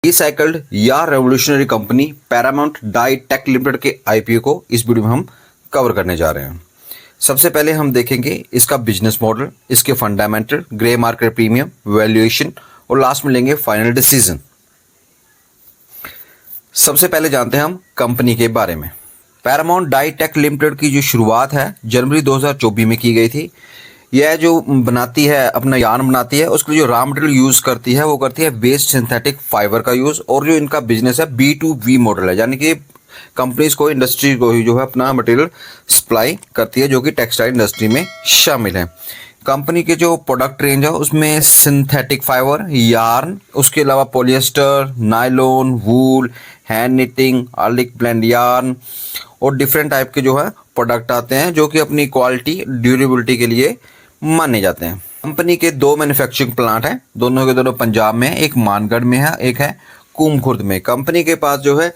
Recycled या revolutionary company Paramount Dye Tech Limited के IPO को इस वीडियो में हम कवर करने जा रहे हैं। सबसे पहले हम देखेंगे इसका बिजनेस मॉडल, इसके fundamental, grey market premium, valuation और लास्ट में लेंगे फाइनल डिसीजन। सबसे पहले जानते हैं हम कंपनी के बारे में। पैरामाउंट डाई टेक लिमिटेड की जो शुरुआत है जनवरी 2024 में की गई थी। यह जो बनाती है अपना यार्न बनाती है, उसके लिए जो रॉ मटेरियल यूज करती है वो करती है वेस्ट सिंथेटिक फाइबर का यूज। और जो इनका बिजनेस है B2B मॉडल है, यानी कि कंपनीज को, इंडस्ट्री को ही जो है अपना मटेरियल सप्लाई करती है, जो कि टेक्सटाइल इंडस्ट्री में शामिल है। कंपनी के जो प्रोडक्ट रेंज है उसमें सिंथेटिक फाइबर, यार्न, उसके अलावा पॉलिएस्टर, नायलॉन, वूल, हैंड निटिंग, आर्लिक ब्लेंड यार्न और डिफरेंट टाइप के जो है प्रोडक्ट आते हैं, जो कि अपनी क्वालिटी, ड्यूरेबिलिटी के लिए माने जाते हैं। कंपनी के दो मैन्युफैक्चरिंग प्लांट हैं, दोनों के दोनों पंजाब में है, एक मानगढ़ में है, एक है कुमखुर्द में। कंपनी के पास जो है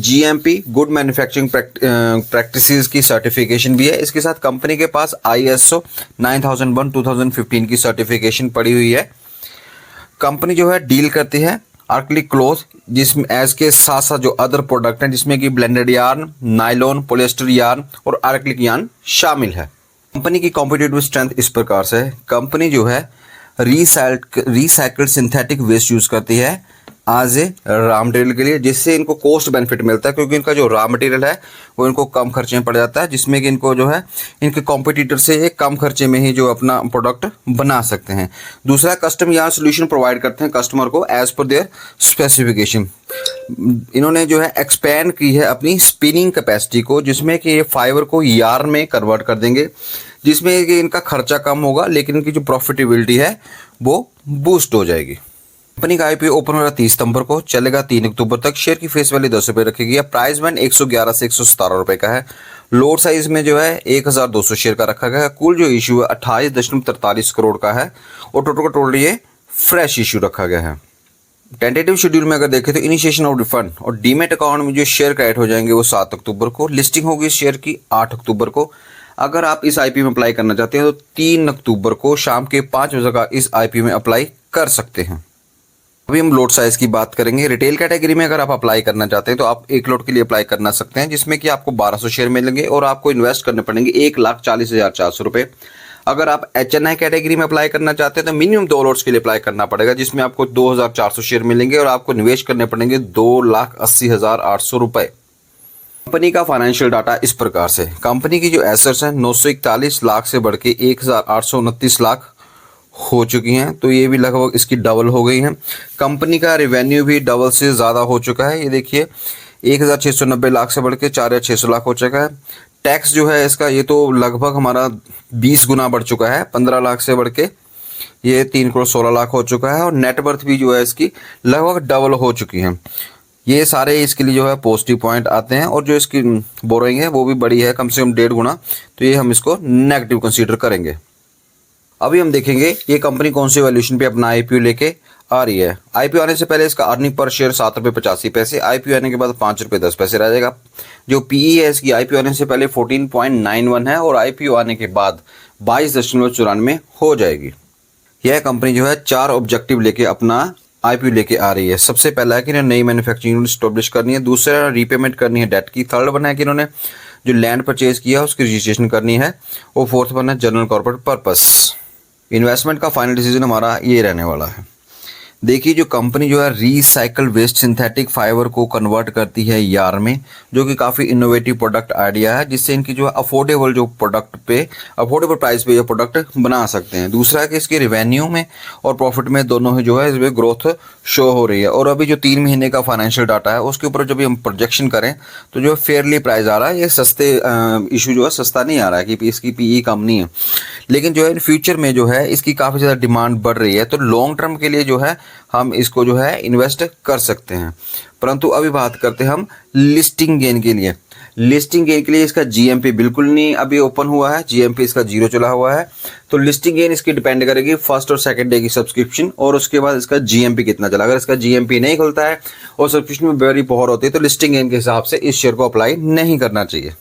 GMP गुड मैन्युफैक्चरिंग प्रैक्टिसेस की सर्टिफिकेशन भी है। इसके साथ कंपनी के पास ISO 9001 2015 की सर्टिफिकेशन पड़ी हुई है। कंपनी जो है डील करती है आर्कलिक क्लॉथ, जिसमें एज के साथ साथ जो अदर प्रोडक्ट हैं, जिसमें कि blended yarn, nylon, polyester yarn और आर्कलिक यार्न शामिल है। कंपनी की कॉम्पिटिटिव स्ट्रेंथ इस प्रकार से है। कंपनी जो है रिसाइकल्ड सिंथेटिक वेस्ट यूज करती है आज रॉ मटेरियल के लिए, जिससे इनको कॉस्ट बेनिफिट मिलता है, क्योंकि इनका जो रॉ मटेरियल है वो इनको कम खर्चे में पड़ जाता है, जिसमें कि इनको जो है इनके कॉम्पिटिटर से एक कम खर्चे में ही जो अपना प्रोडक्ट बना सकते हैं। दूसरा, कस्टम यार्न सोल्यूशन प्रोवाइड करते हैं कस्टमर को एज पर देयर स्पेसिफिकेशन। इन्होंने जो है एक्सपेंड की है अपनी स्पिनिंग कैपेसिटी को, जिसमें कि ये फाइबर को यार्न में कन्वर्ट कर देंगे, जिसमें कि इनका खर्चा कम होगा, लेकिन इनकी जो प्रॉफिटेबिलिटी है वो बूस्ट हो जाएगी। कंपनी का आईपीओ ओपन हो रहा है 30 सितंबर को, चलेगा 3 अक्टूबर तक। शेयर की फेस वैल्यू 10 रुपये रखी गई है। प्राइस बैंड 111 से 117 रुपये का है। लोड साइज में जो है 1200 शेयर का रखा गया है। कुल जो इशू है 28.43 करोड़ का है और टोटल ये फ्रेश इशू रखा गया है। टेंटेटिव शेड्यूल में अगर देखें तो इनिशिएशन ऑफ रिफंड और डीमेट अकाउंट में जो शेयर क्रेडिट हो जाएंगे वो 7 अक्टूबर को। लिस्टिंग होगी शेयर की 8 अक्टूबर को। अगर आप इस आईपीओ में अप्लाई करना चाहते हैं तो 3 अक्टूबर को शाम के 5 बजे का इस आईपीओ में अप्लाई कर सकते हैं। अभी हम लोट साइज की बात करेंगे। रिटेल कैटेगरी में अगर आप अप्लाई करना चाहते हैं तो आप 1 लोट के लिए अप्लाई करना सकते हैं, जिसमें कि आपको 1200 शेयर मिलेंगे और आपको इन्वेस्ट करने पड़ेंगे 1,40,400 रुपये। अगर आप HNI कैटेगरी में अप्लाई करना चाहते हैं तो मिनिमम 2 लोट्स के लिए अप्लाई करना पड़ेगा, जिसमें आपको 2,400 शेयर मिलेंगे और आपको निवेश करने पड़ेंगे 2,80,800 रुपये। कंपनी का फाइनेंशियल डाटा इस प्रकार से। कंपनी की जो एसेट्स हैं 941 लाख से बढ़ के 1,829 लाख हो चुकी हैं, तो ये भी लगभग इसकी डबल हो गई हैं। कंपनी का रेवेन्यू भी डबल से ज़्यादा हो चुका है। ये देखिए 1,690 लाख से बढ़ के 4,600 लाख हो चुका है। टैक्स जो है इसका ये तो लगभग हमारा 20 गुना बढ़ चुका है, 15 लाख से बढ़ के ये 3 करोड़ 16 लाख हो चुका है। और नेटवर्थ भी जो है इसकी लगभग डबल हो चुकी है। ये सारे इसके लिए जो है पॉजिटिव पॉइंट आते हैं। और जो इसकी बोरोइंग है वो भी बड़ी है, कम से कम 1.5 गुना, तो ये हम इसको नेगेटिव कंसीडर करेंगे। अभी हम देखेंगे ये कंपनी कौन सी वैल्यूएशन पे अपना आईपीओ लेके आ रही है। आईपीओ आने से पहले इसका अर्निंग पर शेयर 7.85 रुपये, आईपीओ आने के बाद 5 रुपये 10 पैसे रह जाएगा। जो पीई है इसकी आईपीओ आने से पहले 14.91 है और आईपीओ आने के बाद 22.94 हो जाएगी। यह कंपनी जो है 4 ऑब्जेक्टिव लेके अपना आईपीओ लेके आ रही है। सबसे पहला है कि इन्होंने नई मैन्युफैक्चरिंग यूनिट स्टैब्लिश करनी है। दूसरा, रीपेमेंट करनी है डेट की। थर्ड बना है कि इन्होंने जो लैंड परचेज किया उसकी रजिस्ट्रेशन करनी है। और फोर्थ बना है जनरल कॉर्पोरेट पर्पस। इन्वेस्टमेंट का फाइनल डिसीजन हमारा ये रहने वाला है। देखिए जो कंपनी जो है रिसाइकल वेस्ट सिंथेटिक फाइबर को कन्वर्ट करती है यार्न में, जो कि काफ़ी इनोवेटिव प्रोडक्ट आइडिया है, जिससे इनकी जो है अफोर्डेबल प्राइस पे ये प्रोडक्ट बना सकते हैं। दूसरा है कि इसके रेवेन्यू में और प्रॉफिट में दोनों ही जो है इसमें ग्रोथ शो हो रही है। और अभी जो 3 महीने का फाइनेंशियल डाटा है उसके ऊपर जब हम प्रोजेक्शन करें तो जो फेयरली प्राइस आ रहा है। ये सस्ते इशू जो है सस्ता नहीं आ रहा है कि इसकी पीई कम नहीं है, लेकिन जो है इन फ्यूचर में जो है इसकी काफ़ी ज़्यादा डिमांड बढ़ रही है, तो लॉन्ग टर्म के लिए जो है हम इसको जो है इन्वेस्ट कर सकते हैं। परंतु अभी बात करते हैं हम लिस्टिंग गेन के लिए। लिस्टिंग गेन के लिए इसका GMP बिल्कुल नहीं अभी ओपन हुआ है, GMP इसका 0 चला हुआ है। तो लिस्टिंग गेन इसकी डिपेंड करेगी फर्स्ट और सेकंड डे की सब्सक्रिप्शन और उसके बाद इसका GMP कितना चला। अगर इसका GMP नहीं खुलता है और सब्सक्रिप्शन में वेरी पुअर होती है तो लिस्टिंग गेन के हिसाब से इस शेयर को अप्लाई नहीं करना चाहिए।